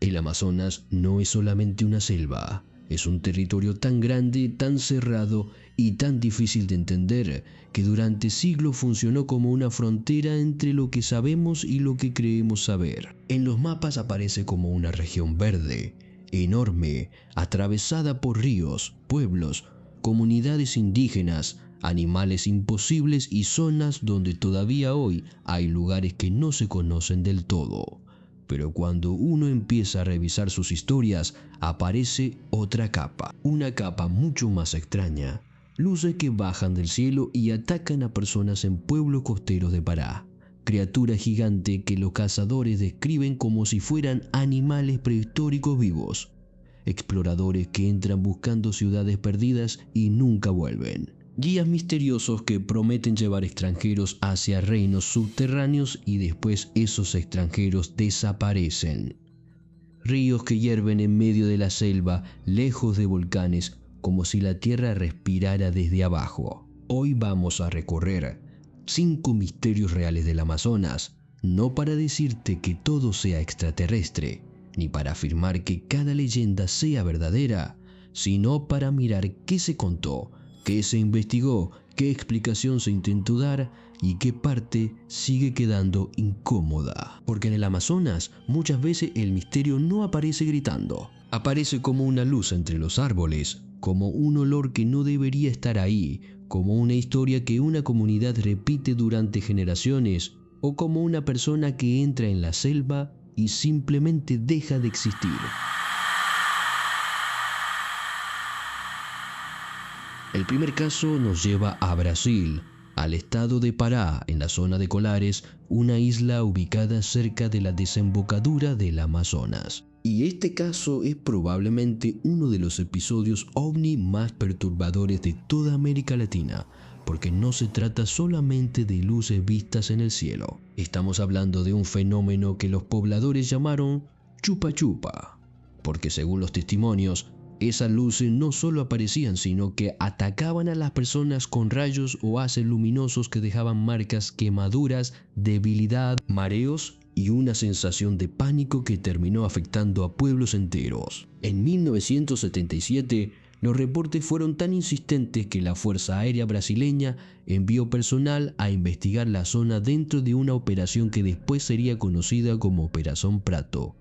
El Amazonas no es solamente una selva, es un territorio tan grande, tan cerrado y tan difícil de entender que durante siglos funcionó como una frontera entre lo que sabemos y lo que creemos saber. En los mapas aparece como una región verde, enorme, atravesada por ríos, pueblos, comunidades indígenas, animales imposibles y zonas donde todavía hoy hay lugares que no se conocen del todo. Pero cuando uno empieza a revisar sus historias, aparece otra capa, una capa mucho más extraña. Luces que bajan del cielo y atacan a personas en pueblos costeros de Pará. Criaturas gigantes que los cazadores describen como si fueran animales prehistóricos vivos. Exploradores que entran buscando ciudades perdidas y nunca vuelven. Guías misteriosos que prometen llevar extranjeros hacia reinos subterráneos y después esos extranjeros desaparecen. Ríos que hierven en medio de la selva, lejos de volcanes, como si la tierra respirara desde abajo. Hoy vamos a recorrer 5 misterios reales del Amazonas, no para decirte que todo sea extraterrestre, ni para afirmar que cada leyenda sea verdadera, sino para mirar qué se contó, qué se investigó, qué explicación se intentó dar y qué parte sigue quedando incómoda. Porque en el Amazonas muchas veces el misterio no aparece gritando. Aparece como una luz entre los árboles, como un olor que no debería estar ahí, como una historia que una comunidad repite durante generaciones, o como una persona que entra en la selva y simplemente deja de existir. El primer caso nos lleva a Brasil, al estado de Pará, en la zona de Colares, una isla ubicada cerca de la desembocadura del Amazonas. Y este caso es probablemente uno de los episodios ovni más perturbadores de toda América Latina, porque no se trata solamente de luces vistas en el cielo. Estamos hablando de un fenómeno que los pobladores llamaron chupa chupa, porque según los testimonios, esas luces no solo aparecían, sino que atacaban a las personas con rayos o haces luminosos que dejaban marcas, quemaduras, debilidad, mareos y una sensación de pánico que terminó afectando a pueblos enteros. En 1977, los reportes fueron tan insistentes que la Fuerza Aérea Brasileña envió personal a investigar la zona dentro de una operación que después sería conocida como Operación Prato,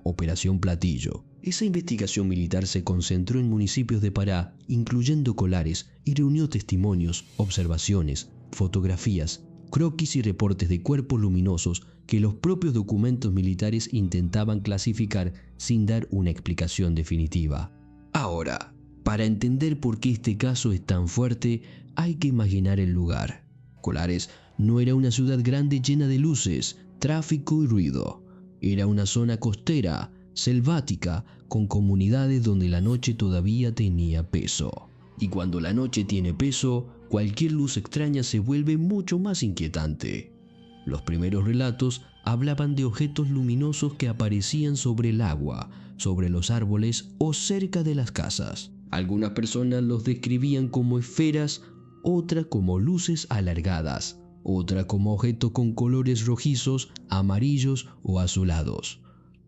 Operación Platillo. Esa investigación militar se concentró en municipios de Pará, incluyendo Colares, y reunió testimonios, observaciones, fotografías, croquis y reportes de cuerpos luminosos que los propios documentos militares intentaban clasificar sin dar una explicación definitiva. Ahora, para entender por qué este caso es tan fuerte, hay que imaginar el lugar. Colares no era una ciudad grande llena de luces, tráfico y ruido. Era una zona costera, selvática, con comunidades donde la noche todavía tenía peso. Y cuando la noche tiene peso, cualquier luz extraña se vuelve mucho más inquietante. Los primeros relatos hablaban de objetos luminosos que aparecían sobre el agua, sobre los árboles o cerca de las casas. Algunas personas los describían como esferas, otras como luces alargadas, otras como objetos con colores rojizos, amarillos o azulados.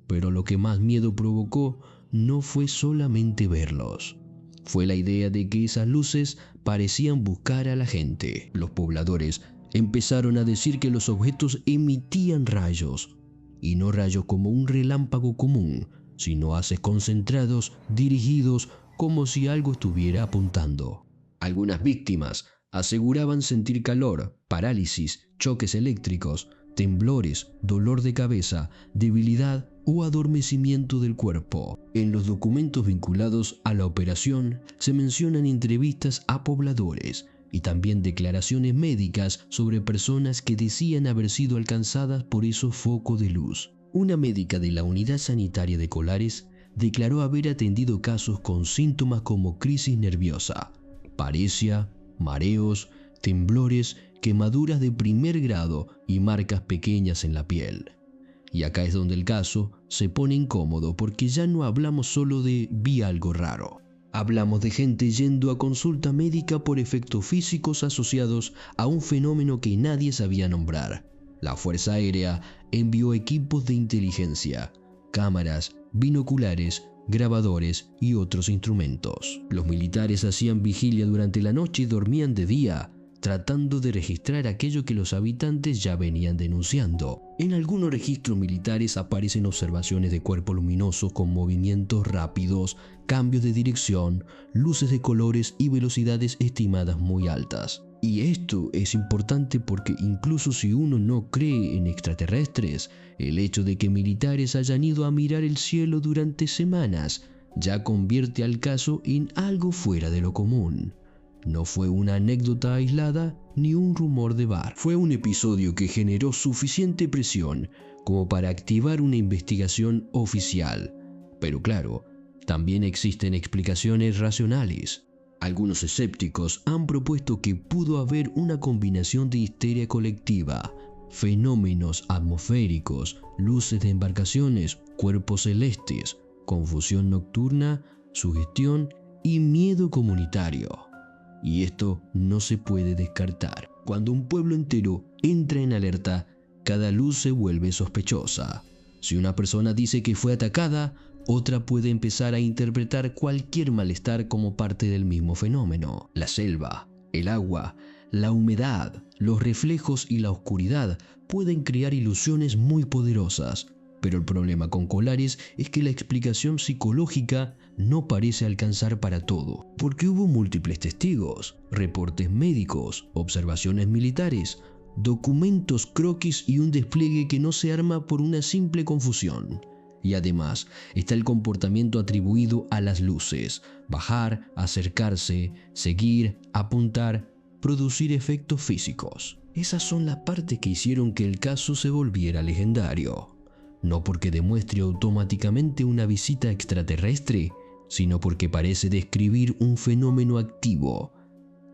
Pero lo que más miedo provocó no fue solamente verlos. Fue la idea de que esas luces parecían buscar a la gente. Los pobladores empezaron a decir que los objetos emitían rayos, y no rayos como un relámpago común, sino haces concentrados, dirigidos, como si algo estuviera apuntando. Algunas víctimas aseguraban sentir calor, parálisis, choques eléctricos, temblores, dolor de cabeza, debilidad o adormecimiento del cuerpo. En los documentos vinculados a la operación se mencionan entrevistas a pobladores y también declaraciones médicas sobre personas que decían haber sido alcanzadas por esos focos de luz. Una médica de la unidad sanitaria de Colares declaró haber atendido casos con síntomas como crisis nerviosa, paresia, mareos, temblores, quemaduras de primer grado y marcas pequeñas en la piel. Y acá es donde el caso se pone incómodo porque ya no hablamos solo de vi algo raro. Hablamos de gente yendo a consulta médica por efectos físicos asociados a un fenómeno que nadie sabía nombrar. La Fuerza Aérea envió equipos de inteligencia, cámaras, binoculares, grabadores y otros instrumentos. Los militares hacían vigilia durante la noche y dormían de día, tratando de registrar aquello que los habitantes ya venían denunciando. En algunos registros militares aparecen observaciones de cuerpos luminosos con movimientos rápidos, cambios de dirección, luces de colores y velocidades estimadas muy altas. Y esto es importante porque incluso si uno no cree en extraterrestres, el hecho de que militares hayan ido a mirar el cielo durante semanas ya convierte al caso en algo fuera de lo común. No fue una anécdota aislada ni un rumor de bar. Fue un episodio que generó suficiente presión como para activar una investigación oficial. Pero claro, también existen explicaciones racionales. Algunos escépticos han propuesto que pudo haber una combinación de histeria colectiva, fenómenos atmosféricos, luces de embarcaciones, cuerpos celestes, confusión nocturna, sugestión y miedo comunitario. Y esto no se puede descartar. Cuando un pueblo entero entra en alerta, cada luz se vuelve sospechosa. Si una persona dice que fue atacada, otra puede empezar a interpretar cualquier malestar como parte del mismo fenómeno. La selva, el agua, la humedad, los reflejos y la oscuridad pueden crear ilusiones muy poderosas. Pero el problema con Colares es que la explicación psicológica no parece alcanzar para todo, porque hubo múltiples testigos, reportes médicos, observaciones militares, documentos croquis y un despliegue que no se arma por una simple confusión. Y además está el comportamiento atribuido a las luces: bajar, acercarse, seguir, apuntar, producir efectos físicos. Esas son las partes que hicieron que el caso se volviera legendario. No porque demuestre automáticamente una visita extraterrestre, sino porque parece describir un fenómeno activo,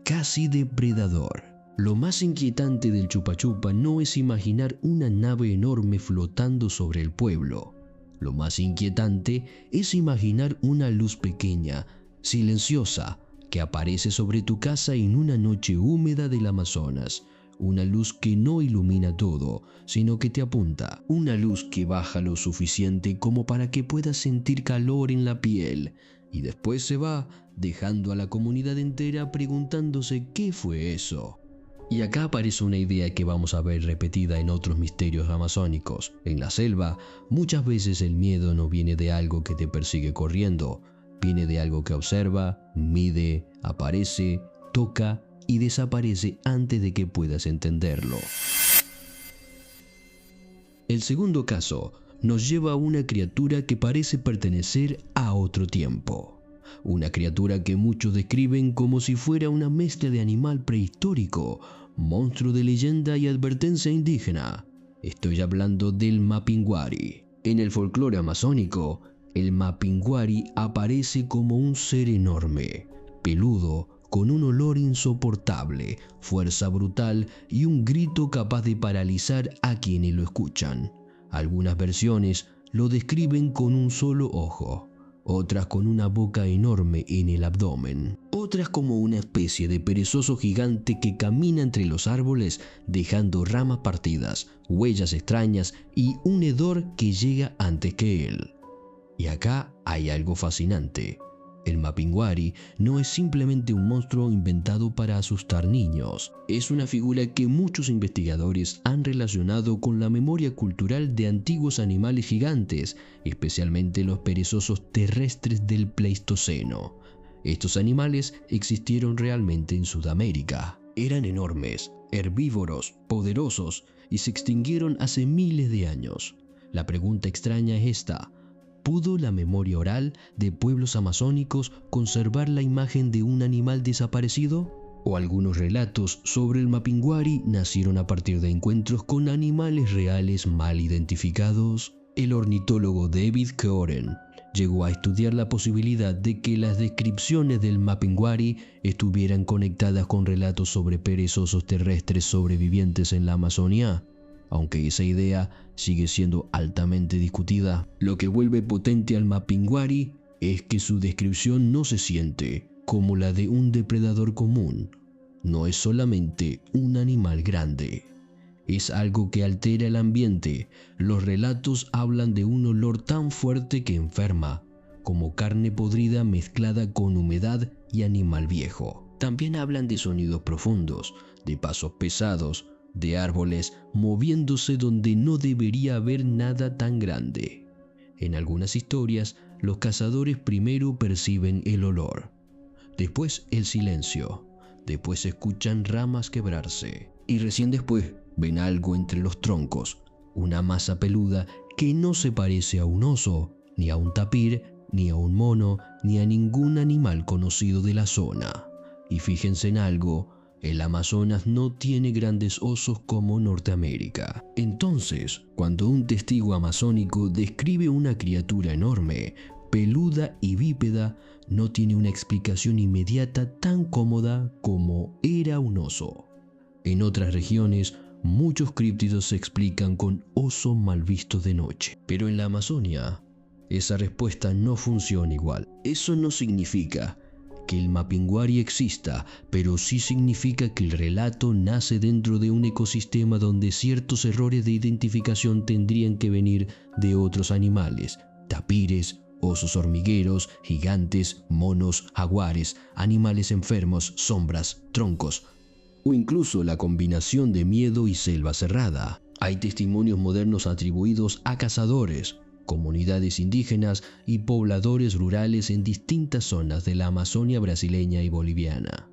casi depredador. Lo más inquietante del Chupa Chupa no es imaginar una nave enorme flotando sobre el pueblo. Lo más inquietante es imaginar una luz pequeña, silenciosa, que aparece sobre tu casa en una noche húmeda del Amazonas. Una luz que no ilumina todo, sino que te apunta. Una luz que baja lo suficiente como para que puedas sentir calor en la piel y después se va, dejando a la comunidad entera preguntándose qué fue eso. Y acá aparece una idea que vamos a ver repetida en otros misterios amazónicos. En la selva, muchas veces el miedo no viene de algo que te persigue corriendo, viene de algo que observa, mide, aparece, toca y desaparece antes de que puedas entenderlo. El segundo caso nos lleva a una criatura que parece pertenecer a otro tiempo. Una criatura que muchos describen como si fuera una mezcla de animal prehistórico, monstruo de leyenda y advertencia indígena. Estoy hablando del Mapinguari. En el folclore amazónico, el Mapinguari aparece como un ser enorme, peludo, con un olor insoportable, fuerza brutal y un grito capaz de paralizar a quienes lo escuchan. Algunas versiones lo describen con un solo ojo, otras con una boca enorme en el abdomen, otras como una especie de perezoso gigante que camina entre los árboles dejando ramas partidas, huellas extrañas y un hedor que llega antes que él. Y acá hay algo fascinante. El Mapinguari no es simplemente un monstruo inventado para asustar niños. Es una figura que muchos investigadores han relacionado con la memoria cultural de antiguos animales gigantes, especialmente los perezosos terrestres del Pleistoceno. Estos animales existieron realmente en Sudamérica. Eran enormes, herbívoros, poderosos y se extinguieron hace miles de años. La pregunta extraña es esta: ¿pudo la memoria oral de pueblos amazónicos conservar la imagen de un animal desaparecido? ¿O algunos relatos sobre el Mapinguari nacieron a partir de encuentros con animales reales mal identificados? El ornitólogo David Koren llegó a estudiar la posibilidad de que las descripciones del Mapinguari estuvieran conectadas con relatos sobre perezosos terrestres sobrevivientes en la Amazonía. Aunque esa idea sigue siendo altamente discutida, lo que vuelve potente al Mapinguari es que su descripción no se siente como la de un depredador común. No es solamente un animal grande, Es algo que altera el ambiente. Los relatos hablan de un olor tan fuerte que enferma, como carne podrida mezclada con humedad y animal viejo. También hablan de sonidos profundos, de pasos pesados, de árboles moviéndose donde no debería haber nada tan grande. En algunas historias, los cazadores primero perciben el olor, después el silencio, después escuchan ramas quebrarse y recién después ven algo entre los troncos, una masa peluda que no se parece a un oso, ni a un tapir, ni a un mono, ni a ningún animal conocido de la zona. Y fíjense en algo, el Amazonas no tiene grandes osos como Norteamérica. Entonces, cuando un testigo amazónico describe una criatura enorme, peluda y bípeda, no tiene una explicación inmediata tan cómoda como era un oso. En otras regiones, muchos críptidos se explican con oso mal visto de noche. Pero en la Amazonia, esa respuesta no funciona igual. Eso no significa que el Mapinguari exista, pero sí significa que el relato nace dentro de un ecosistema donde ciertos errores de identificación tendrían que venir de otros animales, tapires, osos hormigueros, gigantes, monos, jaguares, animales enfermos, sombras, troncos, o incluso la combinación de miedo y selva cerrada. Hay testimonios modernos atribuidos a cazadores, comunidades indígenas y pobladores rurales en distintas zonas de la Amazonia brasileña y boliviana.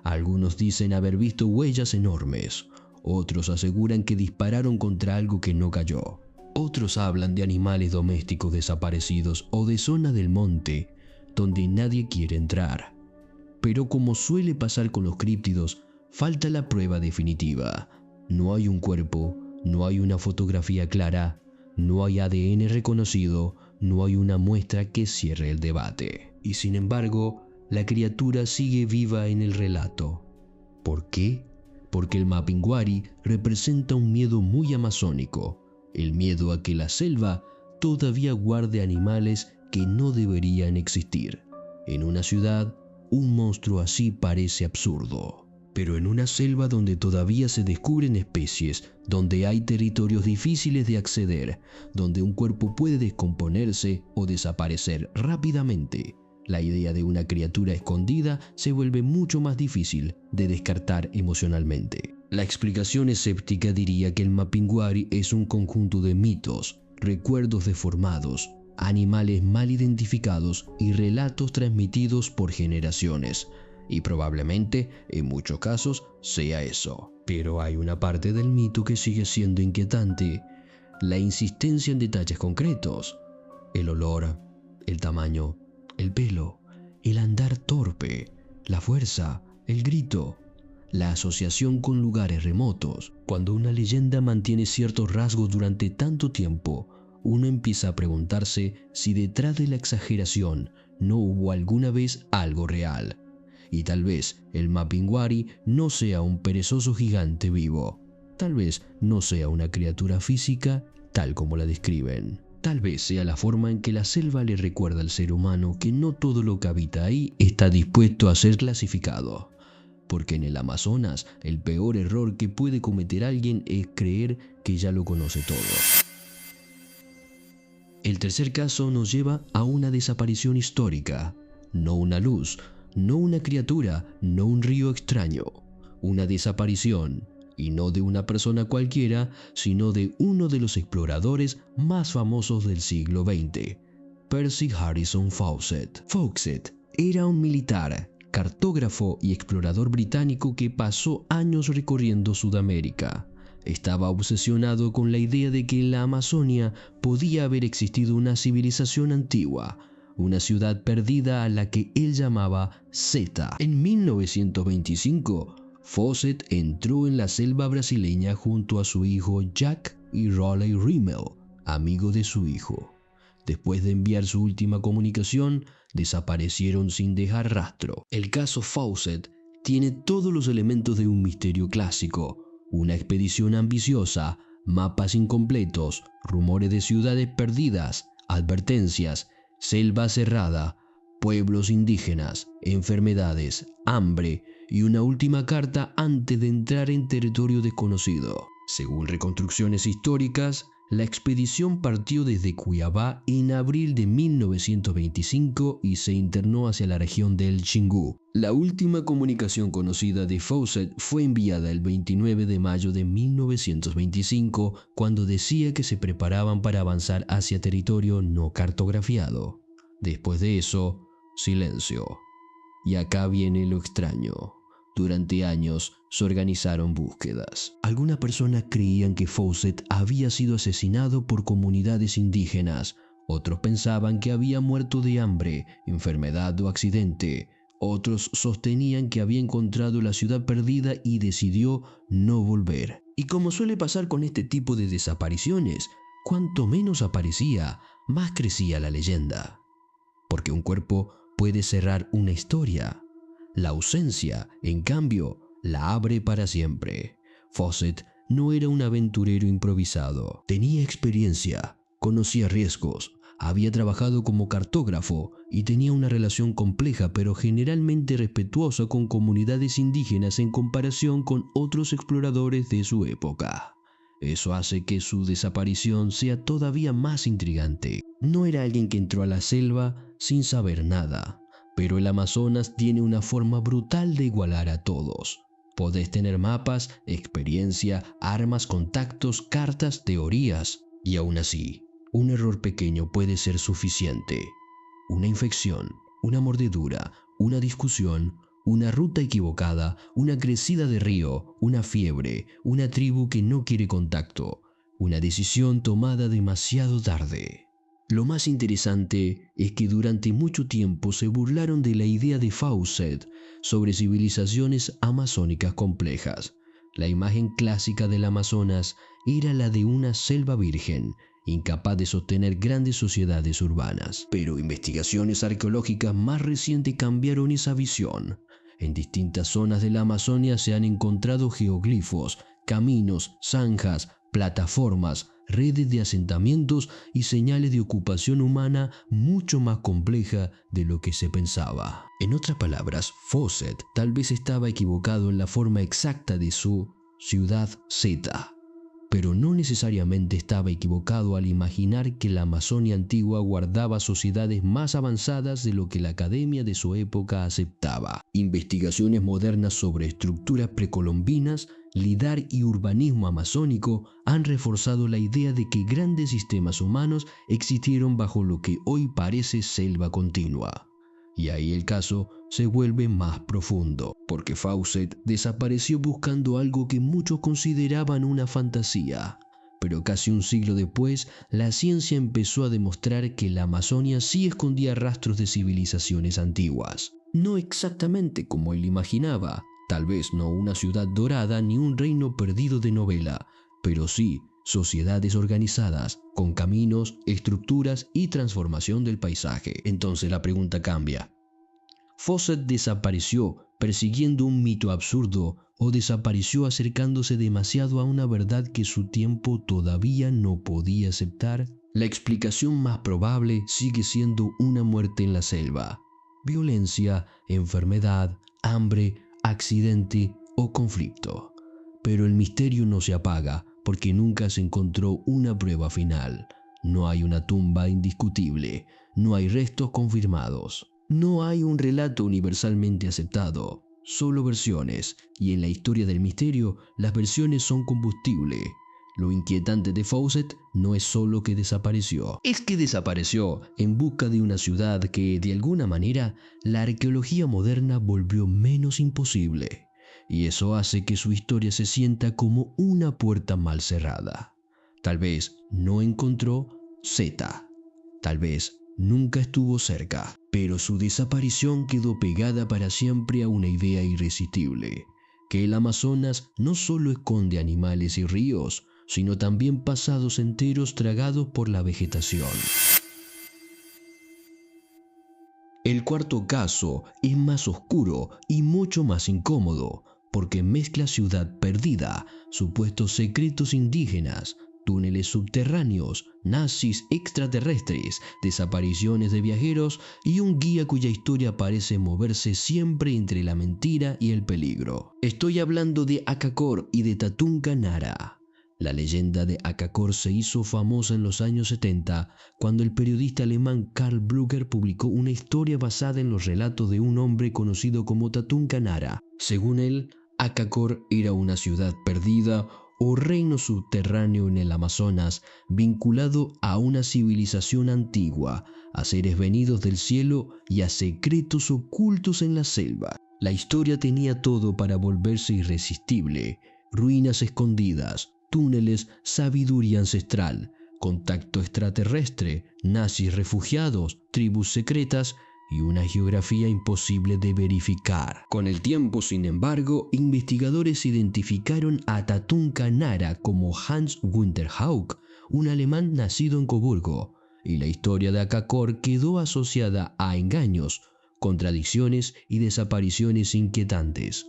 Algunos dicen haber visto huellas enormes, otros aseguran que dispararon contra algo que no cayó. Otros hablan de animales domésticos desaparecidos o de zonas del monte donde nadie quiere entrar. Pero como suele pasar con los críptidos, falta la prueba definitiva. No hay un cuerpo, no hay una fotografía clara, no hay ADN reconocido, no hay una muestra que cierre el debate. Y sin embargo, la criatura sigue viva en el relato. ¿Por qué? Porque el Mapinguari representa un miedo muy amazónico, el miedo a que la selva todavía guarde animales que no deberían existir. En una ciudad, un monstruo así parece absurdo. Pero en una selva donde todavía se descubren especies, donde hay territorios difíciles de acceder, donde un cuerpo puede descomponerse o desaparecer rápidamente, la idea de una criatura escondida se vuelve mucho más difícil de descartar emocionalmente. La explicación escéptica diría que el Mapinguari es un conjunto de mitos, recuerdos deformados, animales mal identificados y relatos transmitidos por generaciones. Y probablemente, en muchos casos, sea eso. Pero hay una parte del mito que sigue siendo inquietante: la insistencia en detalles concretos. El olor, el tamaño, el pelo, el andar torpe, la fuerza, el grito, la asociación con lugares remotos. Cuando una leyenda mantiene ciertos rasgos durante tanto tiempo, uno empieza a preguntarse si detrás de la exageración no hubo alguna vez algo real. Y tal vez el Mapinguari no sea un perezoso gigante vivo. Tal vez no sea una criatura física tal como la describen. Tal vez sea la forma en que la selva le recuerda al ser humano que no todo lo que habita ahí está dispuesto a ser clasificado. Porque en el Amazonas, el peor error que puede cometer alguien es creer que ya lo conoce todo. El tercer caso nos lleva a una desaparición histórica, no una luz, no una criatura, no un río extraño, una desaparición, y no de una persona cualquiera, sino de uno de los exploradores más famosos del siglo XX, Percy Harrison Fawcett. Fawcett era un militar, cartógrafo y explorador británico que pasó años recorriendo Sudamérica. Estaba obsesionado con la idea de que en la Amazonia podía haber existido una civilización antigua, una ciudad perdida a la que él llamaba Zeta. En 1925, Fawcett entró en la selva brasileña junto a su hijo Jack y Raleigh Rimmel, amigo de su hijo. Después de enviar su última comunicación, desaparecieron sin dejar rastro. El caso Fawcett tiene todos los elementos de un misterio clásico: una expedición ambiciosa, mapas incompletos, rumores de ciudades perdidas, advertencias, selva cerrada, pueblos indígenas, enfermedades, hambre y una última carta antes de entrar en territorio desconocido. Según reconstrucciones históricas, la expedición partió desde Cuiabá en abril de 1925 y se internó hacia la región del Xingu. La última comunicación conocida de Fawcett fue enviada el 29 de mayo de 1925, cuando decía que se preparaban para avanzar hacia territorio no cartografiado. Después de eso, silencio. Y acá viene lo extraño. Durante años se organizaron búsquedas. Algunas personas creían que Fawcett había sido asesinado por comunidades indígenas. Otros pensaban que había muerto de hambre, enfermedad o accidente. Otros sostenían que había encontrado la ciudad perdida y decidió no volver. Y como suele pasar con este tipo de desapariciones, cuanto menos aparecía, más crecía la leyenda. Porque un cuerpo puede cerrar una historia. La ausencia, en cambio, la abre para siempre. Fawcett no era un aventurero improvisado. Tenía experiencia, conocía riesgos, había trabajado como cartógrafo y tenía una relación compleja pero generalmente respetuosa con comunidades indígenas en comparación con otros exploradores de su época. Eso hace que su desaparición sea todavía más intrigante. No era alguien que entró a la selva sin saber nada, pero el Amazonas tiene una forma brutal de igualar a todos. Podés tener mapas, experiencia, armas, contactos, cartas, teorías, y aún así, un error pequeño puede ser suficiente. Una infección, una mordedura, una discusión, una ruta equivocada, una crecida de río, una fiebre, una tribu que no quiere contacto, una decisión tomada demasiado tarde. Lo más interesante es que durante mucho tiempo se burlaron de la idea de Fawcett sobre civilizaciones amazónicas complejas. La imagen clásica del Amazonas era la de una selva virgen, incapaz de sostener grandes sociedades urbanas. Pero investigaciones arqueológicas más recientes cambiaron esa visión. En distintas zonas de la Amazonia se han encontrado geoglifos, caminos, zanjas, plataformas, redes de asentamientos y señales de ocupación humana mucho más compleja de lo que se pensaba. En otras palabras, Fawcett tal vez estaba equivocado en la forma exacta de su ciudad Z, pero no necesariamente estaba equivocado al imaginar que la Amazonia antigua guardaba sociedades más avanzadas de lo que la academia de su época aceptaba. Investigaciones modernas sobre estructuras precolombinas, lidar y urbanismo amazónico han reforzado la idea de que grandes sistemas humanos existieron bajo lo que hoy parece selva continua. Y ahí el caso se vuelve más profundo, porque Fawcett desapareció buscando algo que muchos consideraban una fantasía. Pero casi un siglo después, la ciencia empezó a demostrar que la Amazonia sí escondía rastros de civilizaciones antiguas. No exactamente como él imaginaba, tal vez no una ciudad dorada ni un reino perdido de novela, pero sí sociedades organizadas, con caminos, estructuras y transformación del paisaje. Entonces la pregunta cambia. ¿Fawcett desapareció persiguiendo un mito absurdo o desapareció acercándose demasiado a una verdad que su tiempo todavía no podía aceptar? La explicación más probable sigue siendo una muerte en la selva. Violencia, enfermedad, hambre, accidente o conflicto. Pero el misterio no se apaga porque nunca se encontró una prueba final. No hay una tumba indiscutible, no hay restos confirmados. No hay un relato universalmente aceptado, solo versiones, y en la historia del misterio las versiones son combustible. Lo inquietante de Fawcett no es solo que desapareció, es que desapareció en busca de una ciudad que, de alguna manera, la arqueología moderna volvió menos imposible. Y eso hace que su historia se sienta como una puerta mal cerrada. Tal vez no encontró Z, tal vez nunca estuvo cerca, pero su desaparición quedó pegada para siempre a una idea irresistible, que el Amazonas no solo esconde animales y ríos, sino también pasados enteros tragados por la vegetación. El cuarto caso es más oscuro y mucho más incómodo, porque mezcla ciudad perdida, supuestos secretos indígenas, túneles subterráneos, nazis extraterrestres, desapariciones de viajeros y un guía cuya historia parece moverse siempre entre la mentira y el peligro. Estoy hablando de Akakor y de Tatunka Nara. La leyenda de Akakor se hizo famosa en los años 70 cuando el periodista alemán Karl Brugger publicó una historia basada en los relatos de un hombre conocido como Tatún Kanara. Según él, Akakor era una ciudad perdida o reino subterráneo en el Amazonas vinculado a una civilización antigua, a seres venidos del cielo y a secretos ocultos en la selva. La historia tenía todo para volverse irresistible: ruinas escondidas, túneles, sabiduría ancestral, contacto extraterrestre, nazis refugiados, tribus secretas y una geografía imposible de verificar. Con el tiempo, sin embargo, investigadores identificaron a Tatún Kanara como Hans Winterhauck, un alemán nacido en Coburgo, y la historia de Akakor quedó asociada a engaños, contradicciones y desapariciones inquietantes.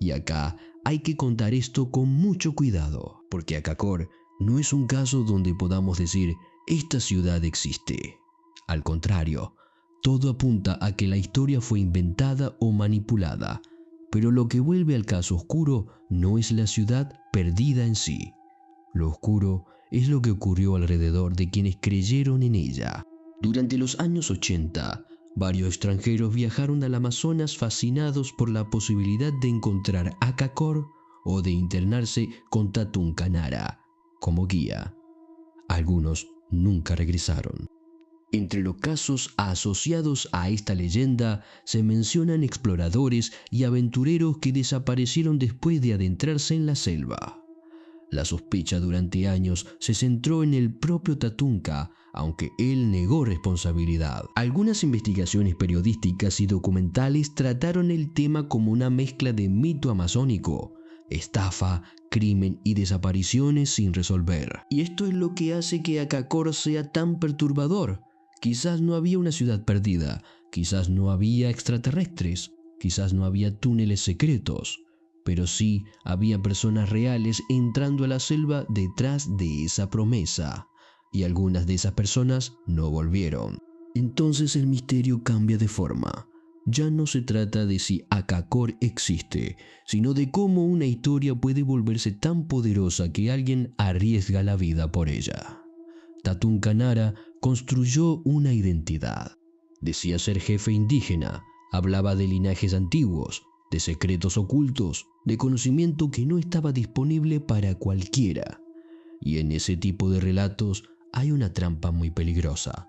Y acá hay que contar esto con mucho cuidado, porque Akakor no es un caso donde podamos decir esta ciudad existe. Al contrario, todo apunta a que la historia fue inventada o manipulada, pero lo que vuelve al caso oscuro no es la ciudad perdida en sí. Lo oscuro es lo que ocurrió alrededor de quienes creyeron en ella. Durante los años 80, varios extranjeros viajaron al Amazonas fascinados por la posibilidad de encontrar Akakor o de internarse con Tatún Kanara como guía. Algunos nunca regresaron. Entre los casos asociados a esta leyenda se mencionan exploradores y aventureros que desaparecieron después de adentrarse en la selva. La sospecha durante años se centró en el propio Tatunka, aunque él negó responsabilidad. Algunas investigaciones periodísticas y documentales trataron el tema como una mezcla de mito amazónico, estafa, crimen y desapariciones sin resolver. Y esto es lo que hace que Akakor sea tan perturbador. Quizás no había una ciudad perdida, quizás no había extraterrestres, quizás no había túneles secretos, pero sí había personas reales entrando a la selva detrás de esa promesa, y algunas de esas personas no volvieron. Entonces el misterio cambia de forma. Ya no se trata de si Akakor existe, sino de cómo una historia puede volverse tan poderosa que alguien arriesga la vida por ella. Tatún Kanara construyó una identidad. Decía ser jefe indígena, hablaba de linajes antiguos, de secretos ocultos, de conocimiento que no estaba disponible para cualquiera. Y en ese tipo de relatos hay una trampa muy peligrosa.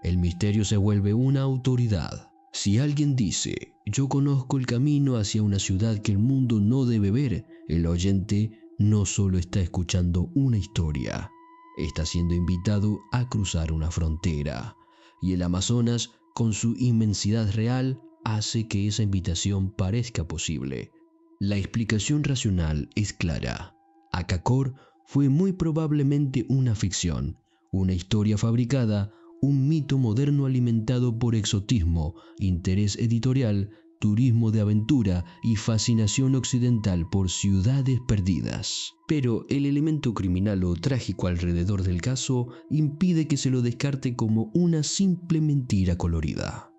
El misterio se vuelve una autoridad. Si alguien dice, yo conozco el camino hacia una ciudad que el mundo no debe ver, el oyente no solo está escuchando una historia, está siendo invitado a cruzar una frontera. Y el Amazonas, con su inmensidad real, hace que esa invitación parezca posible. La explicación racional es clara. Akakor fue muy probablemente una ficción, una historia fabricada, un mito moderno alimentado por exotismo, interés editorial, turismo de aventura y fascinación occidental por ciudades perdidas. Pero el elemento criminal o trágico alrededor del caso impide que se lo descarte como una simple mentira colorida.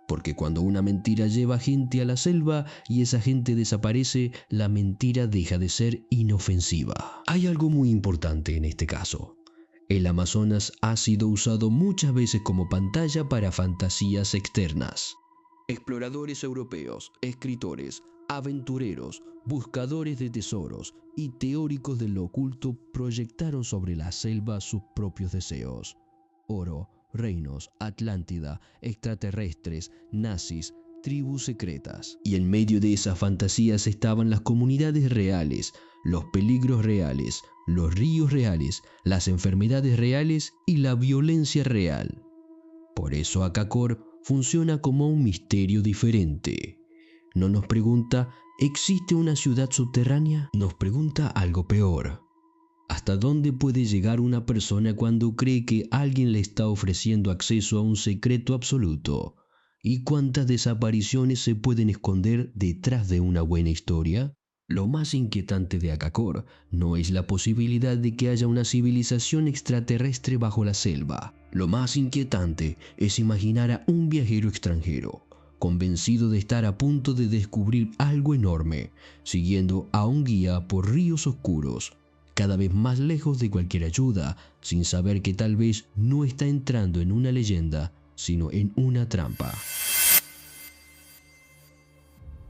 Porque cuando una mentira lleva gente a la selva y esa gente desaparece, la mentira deja de ser inofensiva. Hay algo muy importante en este caso. El Amazonas ha sido usado muchas veces como pantalla para fantasías externas. Exploradores europeos, escritores, aventureros, buscadores de tesoros y teóricos de lo oculto proyectaron sobre la selva sus propios deseos. Oro, reinos, Atlántida, extraterrestres, nazis, tribus secretas. Y en medio de esas fantasías estaban las comunidades reales, los peligros reales, los ríos reales, las enfermedades reales y la violencia real. Por eso Akakor funciona como un misterio diferente. No nos pregunta, ¿existe una ciudad subterránea? Nos pregunta algo peor. ¿Hasta dónde puede llegar una persona cuando cree que alguien le está ofreciendo acceso a un secreto absoluto? ¿Y cuántas desapariciones se pueden esconder detrás de una buena historia? Lo más inquietante de Akakor no es la posibilidad de que haya una civilización extraterrestre bajo la selva. Lo más inquietante es imaginar a un viajero extranjero, convencido de estar a punto de descubrir algo enorme, siguiendo a un guía por ríos oscuros, cada vez más lejos de cualquier ayuda, sin saber que tal vez no está entrando en una leyenda, sino en una trampa.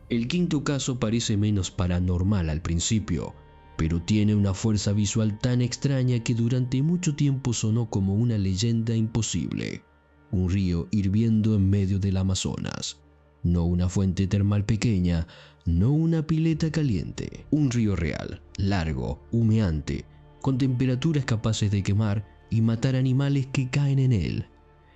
El quinto caso parece menos paranormal al principio, pero tiene una fuerza visual tan extraña que durante mucho tiempo sonó como una leyenda imposible. Un río hirviendo en medio del Amazonas. No una fuente termal pequeña, no una pileta caliente. Un río real, largo, humeante, con temperaturas capaces de quemar y matar animales que caen en él.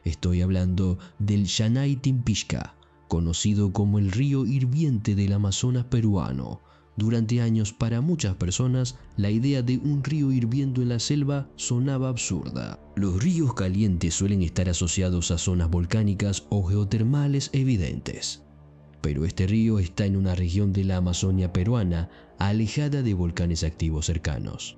Estoy hablando del Llanay-Timpixca, conocido como el río hirviente del Amazonas peruano. Durante años, para muchas personas, la idea de un río hirviendo en la selva sonaba absurda. Los ríos calientes suelen estar asociados a zonas volcánicas o geotermales evidentes. Pero este río está en una región de la Amazonia peruana, alejada de volcanes activos cercanos.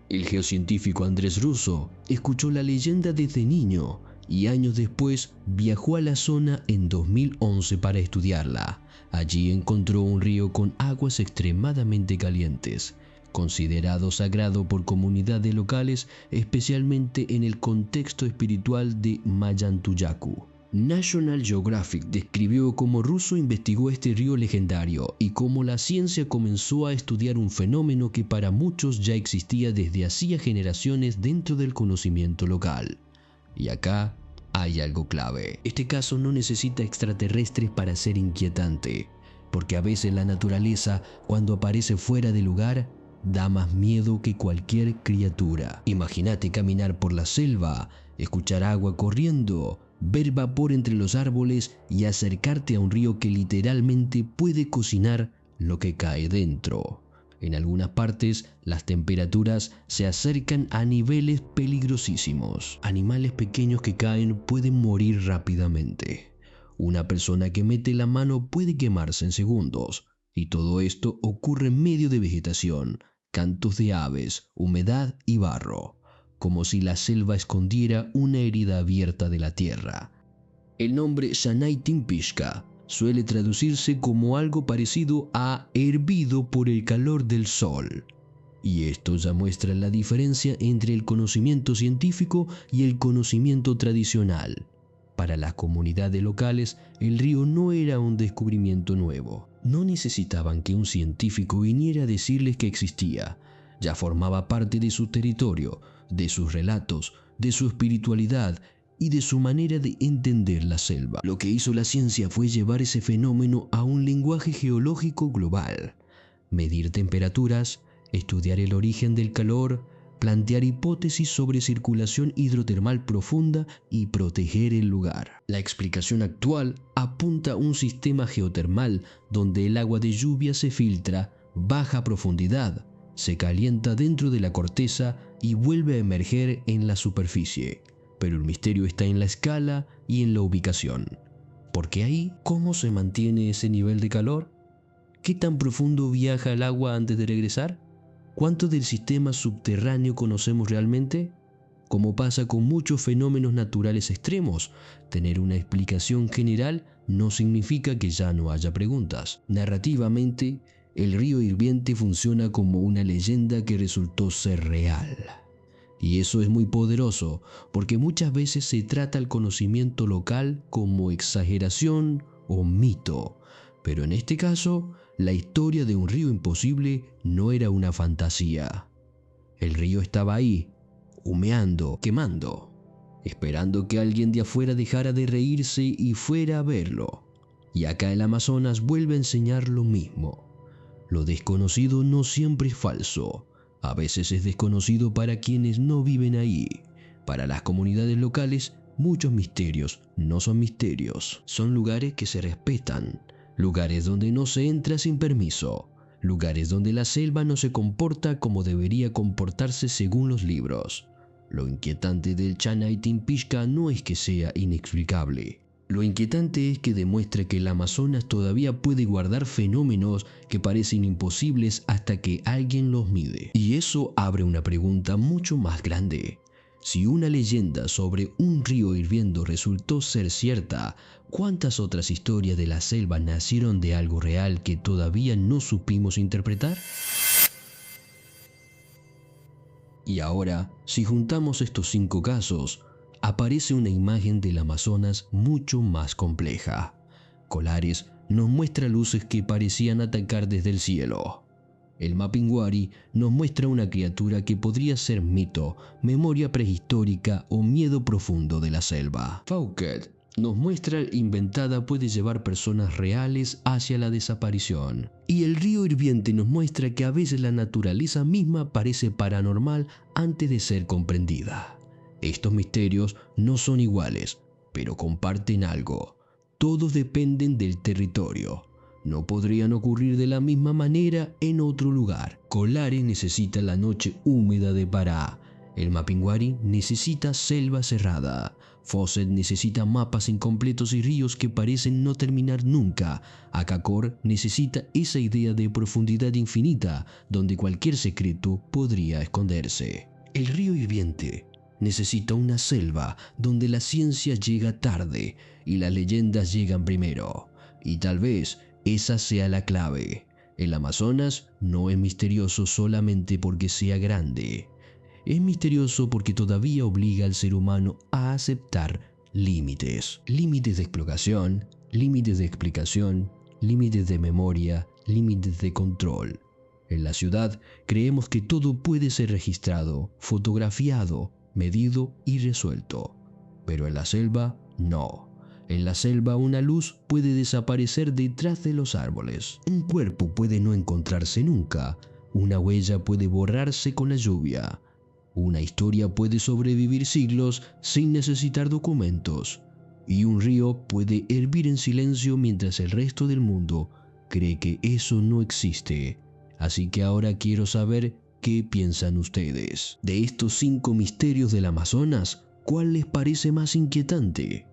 El geocientífico Andrés Russo escuchó la leyenda desde niño y años después viajó a la zona en 2011 para estudiarla. Allí encontró un río con aguas extremadamente calientes, considerado sagrado por comunidades locales, especialmente en el contexto espiritual de Mayantuyacu. National Geographic describió cómo Russo investigó este río legendario y cómo la ciencia comenzó a estudiar un fenómeno que para muchos ya existía desde hacía generaciones dentro del conocimiento local. Y acá hay algo clave. Este caso no necesita extraterrestres para ser inquietante, porque a veces la naturaleza, cuando aparece fuera de lugar, da más miedo que cualquier criatura. Imagínate caminar por la selva, escuchar agua corriendo, ver vapor entre los árboles y acercarte a un río que literalmente puede cocinar lo que cae dentro. En algunas partes, las temperaturas se acercan a niveles peligrosísimos. Animales pequeños que caen pueden morir rápidamente. Una persona que mete la mano puede quemarse en segundos. Y todo esto ocurre en medio de vegetación, cantos de aves, humedad y barro, como si la selva escondiera una herida abierta de la tierra. El nombre Llanay-Timpixca suele traducirse como algo parecido a hervido por el calor del sol. Y esto ya muestra la diferencia entre el conocimiento científico y el conocimiento tradicional. Para las comunidades locales, el río no era un descubrimiento nuevo. No necesitaban que un científico viniera a decirles que existía. Ya formaba parte de su territorio, de sus relatos, de su espiritualidad y de su manera de entender la selva. Lo que hizo la ciencia fue llevar ese fenómeno a un lenguaje geológico global, medir temperaturas, estudiar el origen del calor, plantear hipótesis sobre circulación hidrotermal profunda y proteger el lugar. La explicación actual apunta a un sistema geotermal donde el agua de lluvia se filtra, baja a profundidad, se calienta dentro de la corteza y vuelve a emerger en la superficie. Pero el misterio está en la escala y en la ubicación. Porque ahí, ¿cómo se mantiene ese nivel de calor? ¿Qué tan profundo viaja el agua antes de regresar? ¿Cuánto del sistema subterráneo conocemos realmente? Como pasa con muchos fenómenos naturales extremos, tener una explicación general no significa que ya no haya preguntas. Narrativamente, el río hirviente funciona como una leyenda que resultó ser real. Y eso es muy poderoso, porque muchas veces se trata el conocimiento local como exageración o mito. Pero en este caso, la historia de un río imposible no era una fantasía. El río estaba ahí, humeando, quemando, esperando que alguien de afuera dejara de reírse y fuera a verlo. Y acá el Amazonas vuelve a enseñar lo mismo. Lo desconocido no siempre es falso. A veces es desconocido para quienes no viven ahí. Para las comunidades locales, muchos misterios no son misterios. Son lugares que se respetan. Lugares donde no se entra sin permiso. Lugares donde la selva no se comporta como debería comportarse según los libros. Lo inquietante del Llanay-Timpixca no es que sea inexplicable. Lo inquietante es que demuestra que el Amazonas todavía puede guardar fenómenos que parecen imposibles hasta que alguien los mide. Y eso abre una pregunta mucho más grande. Si una leyenda sobre un río hirviendo resultó ser cierta, ¿cuántas otras historias de la selva nacieron de algo real que todavía no supimos interpretar? Y ahora, si juntamos estos 5 casos, aparece una imagen del Amazonas mucho más compleja. Colares nos muestra luces que parecían atacar desde el cielo. El Mapinguari nos muestra una criatura que podría ser mito, memoria prehistórica o miedo profundo de la selva. Fouquet nos muestra inventada puede llevar personas reales hacia la desaparición. Y el río hirviente nos muestra que a veces la naturaleza misma parece paranormal antes de ser comprendida. Estos misterios no son iguales, pero comparten algo. Todos dependen del territorio. No podrían ocurrir de la misma manera en otro lugar. Colares necesita la noche húmeda de Pará. El Mapinguari necesita selva cerrada. Fawcett necesita mapas incompletos y ríos que parecen no terminar nunca. Akakor necesita esa idea de profundidad infinita donde cualquier secreto podría esconderse. El río hirviente necesita una selva donde la ciencia llega tarde y las leyendas llegan primero. Y tal vez esa sea la clave. El Amazonas no es misterioso solamente porque sea grande. Es misterioso porque todavía obliga al ser humano a aceptar límites. Límites de exploración, límites de explicación, límites de memoria, límites de control. En la ciudad creemos que todo puede ser registrado, fotografiado, medido y resuelto. Pero en la selva, no. En la selva una luz puede desaparecer detrás de los árboles. Un cuerpo puede no encontrarse nunca. Una huella puede borrarse con la lluvia. Una historia puede sobrevivir siglos sin necesitar documentos. Y un río puede hervir en silencio mientras el resto del mundo cree que eso no existe. Así que ahora quiero saber qué piensan ustedes. De estos 5 misterios del Amazonas, ¿cuál les parece más inquietante?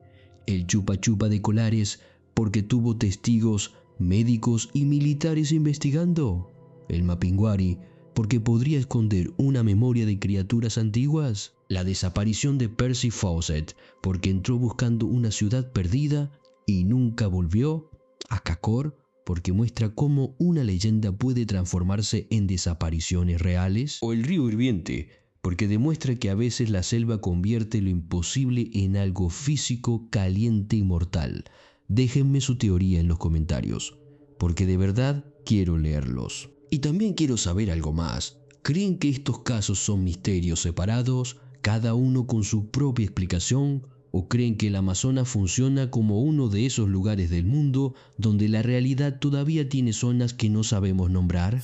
El Chupa Chupa de Colares porque tuvo testigos, médicos y militares investigando. El Mapinguari porque podría esconder una memoria de criaturas antiguas. La desaparición de Percy Fawcett porque entró buscando una ciudad perdida y nunca volvió. Akakor porque muestra cómo una leyenda puede transformarse en desapariciones reales. O el río hirviente porque demuestra que a veces la selva convierte lo imposible en algo físico, caliente y mortal. Déjenme su teoría en los comentarios, porque de verdad quiero leerlos. Y también quiero saber algo más. ¿Creen que estos casos son misterios separados, cada uno con su propia explicación? ¿O creen que el Amazonas funciona como uno de esos lugares del mundo donde la realidad todavía tiene zonas que no sabemos nombrar?